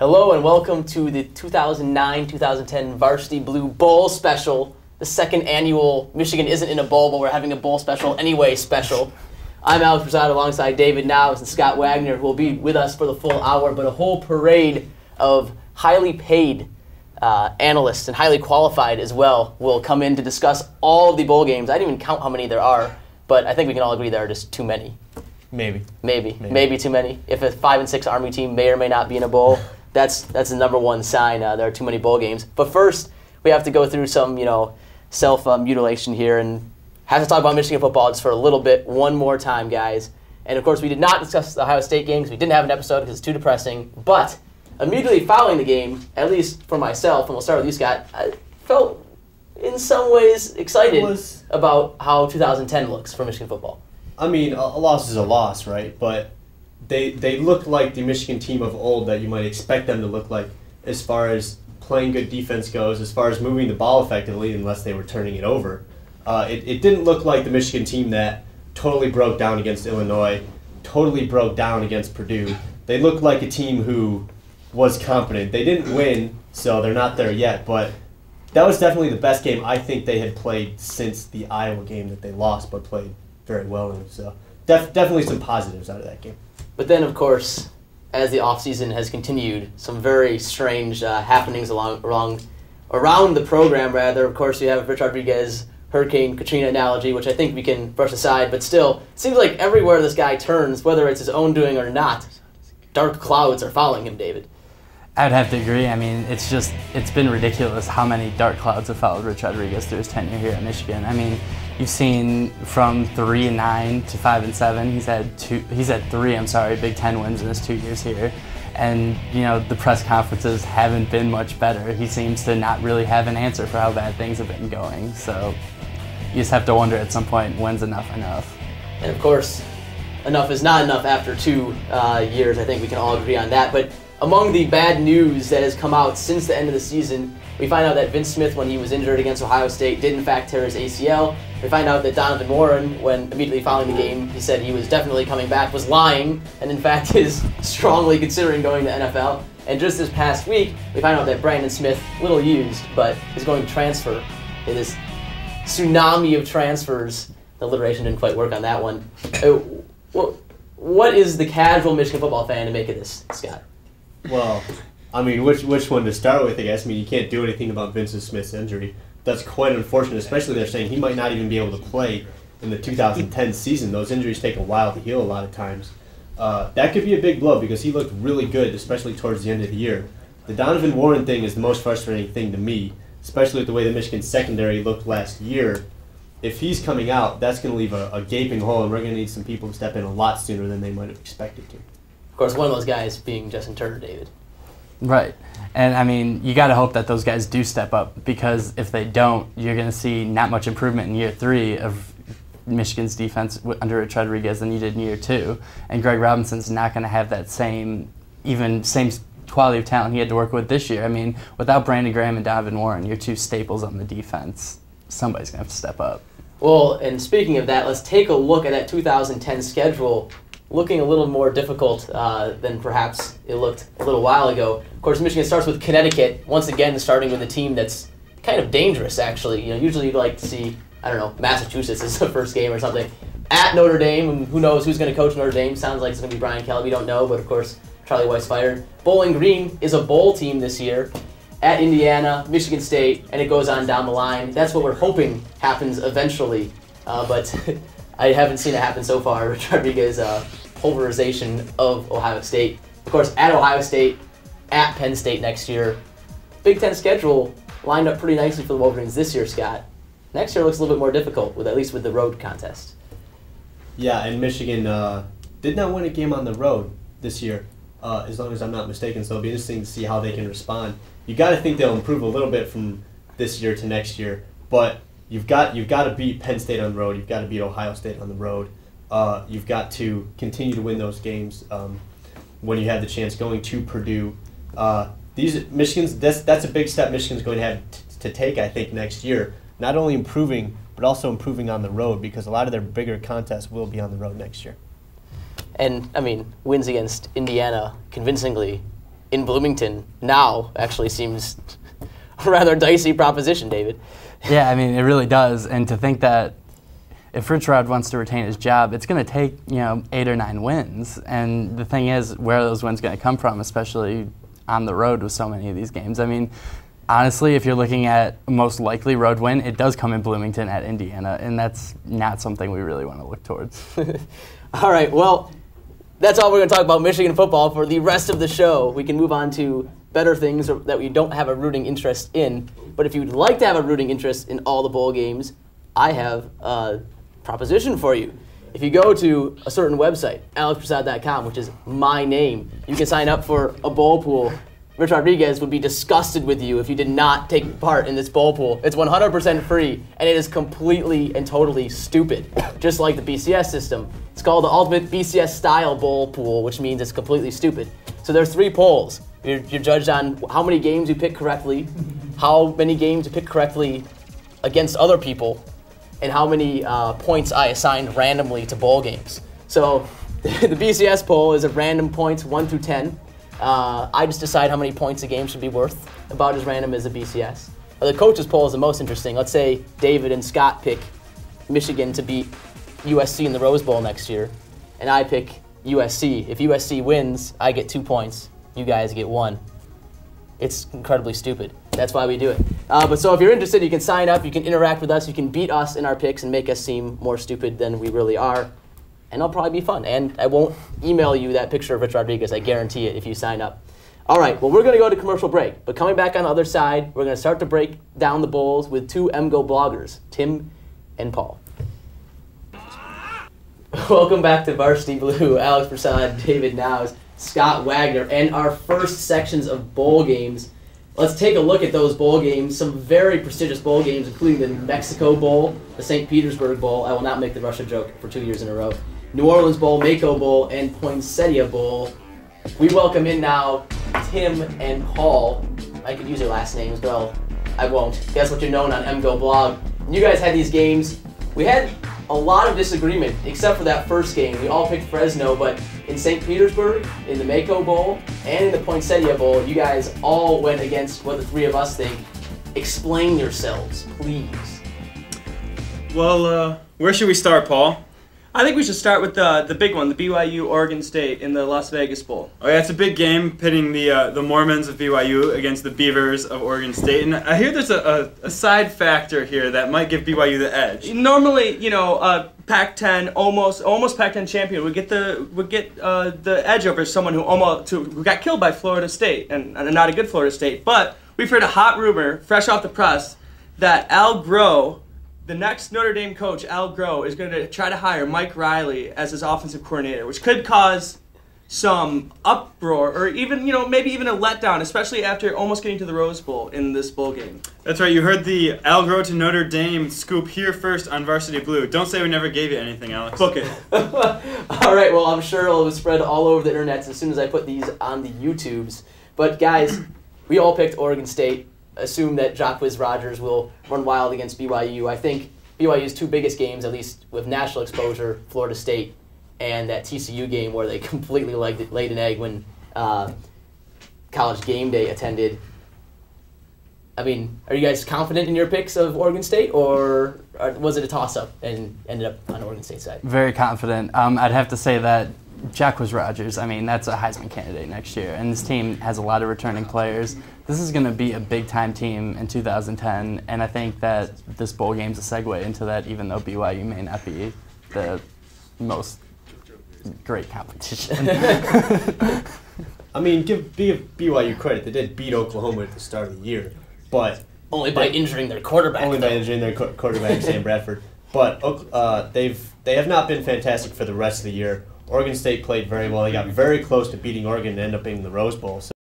Hello and welcome to the 2009-2010 Varsity Blue Bowl Special, the second annual Michigan Isn't in a Bowl, but we're having a bowl special anyway special. I'm Alex Rosado alongside David Nowes and Scott Wagner, who will be with us for the full hour, but a whole parade of highly paid analysts and highly qualified as well will come in to discuss all of the bowl games. I didn't even count how many there are, but I think we can all agree there are just too many. Maybe too many. If a 5-6 Army team may or may not be in a bowl, that's the number one sign. There are too many bowl games. But first, we have to go through some, self-mutilation here and have to talk about Michigan football just for a little bit one more time, guys. And of course, we did not discuss the Ohio State games. We didn't have an episode because it's too depressing. But immediately following the game, at least for myself, and we'll start with you, Scott, I felt in some ways excited about how 2010 looks for Michigan football. I mean, a loss is a loss, right? But they look like the Michigan team of old that you might expect them to look like as far as playing good defense goes, as far as moving the ball effectively, unless they were turning it over. It didn't look like the Michigan team that totally broke down against Illinois, totally broke down against Purdue. They looked like a team who was competent. They didn't win, so they're not there yet, but that was definitely the best game I think they had played since the Iowa game that they lost, but played very well in. So definitely some positives out of that game. But then, of course, as the offseason has continued, some very strange happenings around the program, rather. Of course, you have Rich Rodriguez, Hurricane Katrina analogy, which I think we can brush aside, but still, it seems like everywhere this guy turns, whether it's his own doing or not, dark clouds are following him, David. I'd have to agree. I mean, it's been ridiculous how many dark clouds have followed Rich Rodriguez through his tenure here at Michigan. I mean, you've seen from 3-9 to 5-7. He's had three Big Ten wins in his 2 years here. And, the press conferences haven't been much better. He seems to not really have an answer for how bad things have been going. So you just have to wonder at some point, when's enough? And of course, enough is not enough after 2 years. I think we can all agree on that. But among the bad news that has come out since the end of the season, we find out that Vince Smith, when he was injured against Ohio State, did in fact tear his ACL. We find out that Donovan Warren, when immediately following the game, he said he was definitely coming back, was lying, and in fact is strongly considering going to NFL. And just this past week, we find out that Brandon Smith, little used, but is going to transfer in this tsunami of transfers. The alliteration didn't quite work on that one. What is the casual Michigan football fan to make of this, Scott? Well, I mean, which one to start with, I guess. I mean, you can't do anything about Vincent Smith's injury. That's quite unfortunate, especially they're saying he might not even be able to play in the 2010 season. Those injuries take a while to heal a lot of times. That could be a big blow because he looked really good, especially towards the end of the year. The Donovan Warren thing is the most frustrating thing to me, especially with the way the Michigan secondary looked last year. If he's coming out, that's going to leave a gaping hole, and we're going to need some people to step in a lot sooner than they might have expected to. Of course, one of those guys being Justin Turner, David. Right. And, I mean, you got to hope that those guys do step up, because if they don't, you're going to see not much improvement in year 3 of Michigan's defense under Rich Rodriguez than you did in year 2. And Greg Robinson's not going to have that same quality of talent he had to work with this year. I mean, without Brandon Graham and Donovan Warren, your two staples on the defense, somebody's going to have to step up. Well, and speaking of that, let's take a look at that 2010 schedule, looking a little more difficult than perhaps it looked a little while ago. Of course, Michigan starts with Connecticut, once again starting with a team that's kind of dangerous, actually. Usually you'd like to see, Massachusetts as the first game or something. At Notre Dame, and who knows who's going to coach Notre Dame. Sounds like it's going to be Brian Kelly. We don't know, but of course, Charlie Weis fired. Bowling Green is a bowl team this year. At Indiana, Michigan State, and it goes on down the line. That's what we're hoping happens eventually, but I haven't seen it happen so far. Rich Rodriguez pulverization of Ohio State. Of course, at Ohio State, at Penn State next year. Big Ten schedule lined up pretty nicely for the Wolverines this year, Scott. Next year looks a little bit more difficult, at least with the road contest. Yeah, and Michigan did not win a game on the road this year, as long as I'm not mistaken, so it'll be interesting to see how they can respond. You got to think they'll improve a little bit from this year to next year, but you've got to beat Penn State on the road. You've got to beat Ohio State on the road. You've got to continue to win those games when you have the chance. Going to Purdue, that's a big step Michigan's going to have to take, I think, next year. Not only improving, but also improving on the road, because a lot of their bigger contests will be on the road next year. And wins against Indiana convincingly in Bloomington now actually seems a rather dicey proposition, David. Yeah, I mean, it really does. And to think that if Rich Rod wants to retain his job, it's going to take, 8 or 9 wins. And the thing is, where are those wins going to come from, especially on the road with so many of these games? I mean, honestly, if you're looking at most likely road win, it does come in Bloomington at Indiana, and that's not something we really want to look towards. All right, well, that's all we're going to talk about Michigan football for the rest of the show. We can move on to better things that we don't have a rooting interest in. But if you'd like to have a rooting interest in all the bowl games, I have a proposition for you. If you go to a certain website, alexprasad.com, which is my name, you can sign up for a bowl pool. Rich Rodriguez would be disgusted with you if you did not take part in this bowl pool. It's 100% free, and it is completely and totally stupid, just like the BCS system. It's called the Ultimate BCS Style Bowl Pool, which means it's completely stupid. So there's 3 polls. You're judged on how many games you pick correctly, how many games you pick correctly against other people, and how many points I assigned randomly to bowl games. So the BCS poll is at random points 1 through 10. I just decide how many points a game should be worth, about as random as the BCS. The coaches poll is the most interesting. Let's say David and Scott pick Michigan to beat USC in the Rose Bowl next year, and I pick USC. If USC wins, I get 2 points. You guys get 1. It's incredibly stupid. That's why we do it. But so if you're interested, you can sign up, you can interact with us, you can beat us in our picks and make us seem more stupid than we really are. And it'll probably be fun. And I won't email you that picture of Rich Rodriguez. I guarantee it if you sign up. All right, well, we're going to go to commercial break. But coming back on the other side, we're going to start to break down the bowls with 2 MGO bloggers, Tim and Paul. Welcome back to Varsity Blue. Alex Prasad, David Nowes, Scott Wagner, and our first sections of bowl games. Let's take a look at those bowl games, some very prestigious bowl games, including the Mexico Bowl, the St. Petersburg Bowl. I will not make the Russia joke for 2 years in a row. New Orleans Bowl, Mako Bowl, and Poinsettia Bowl. We welcome in now Tim and Paul. I could use your last names, but I won't. That's what you're known on MGO Blog. You guys had these games. We had a lot of disagreement, except for that first game. We all picked Fresno, but in St. Petersburg, in the Mako Bowl, and in the Poinsettia Bowl, you guys all went against what the 3 of us think. Explain yourselves, please. Well, where should we start, Paul? I think we should start with the big one, the BYU-Oregon State in the Las Vegas Bowl. Oh yeah, it's a big game pitting the Mormons of BYU against the Beavers of Oregon State, and I hear there's a side factor here that might give BYU the edge. Normally, Pac-10 almost Pac-10 champion would get the edge over someone who got killed by Florida State, and not a good Florida State. But we've heard a hot rumor, fresh off the press, that Al Groh, the next Notre Dame coach, Al Groh, is going to try to hire Mike Riley as his offensive coordinator, which could cause some uproar or even, maybe even a letdown, especially after almost getting to the Rose Bowl in this bowl game. That's right. You heard the Al Groh to Notre Dame scoop here first on Varsity Blue. Don't say we never gave you anything, Alex. Book it. All right, well, I'm sure it'll spread all over the internet as soon as I put these on the YouTubes. But, guys, we all picked Oregon State. Assume that Jacques Rogers will run wild against BYU. I think BYU's 2 biggest games, at least with national exposure, Florida State and that TCU game where they completely laid an egg when College Game Day attended. I mean, are you guys confident in your picks of Oregon State, or was it a toss-up and ended up on Oregon State's side? Very confident. I'd have to say that Jacques Rogers, that's a Heisman candidate next year, and this team has a lot of returning players. This is going to be a big-time team in 2010, and I think that this bowl game's a segue into that, even though BYU may not be the most great competition. I mean, give BYU credit. They did beat Oklahoma at the start of the year, but only by injuring their quarterback. Only by injuring their quarterback, Sam Bradford. But they have not been fantastic for the rest of the year. Oregon State played very well. They got very close to beating Oregon and ended up being in the Rose Bowl. So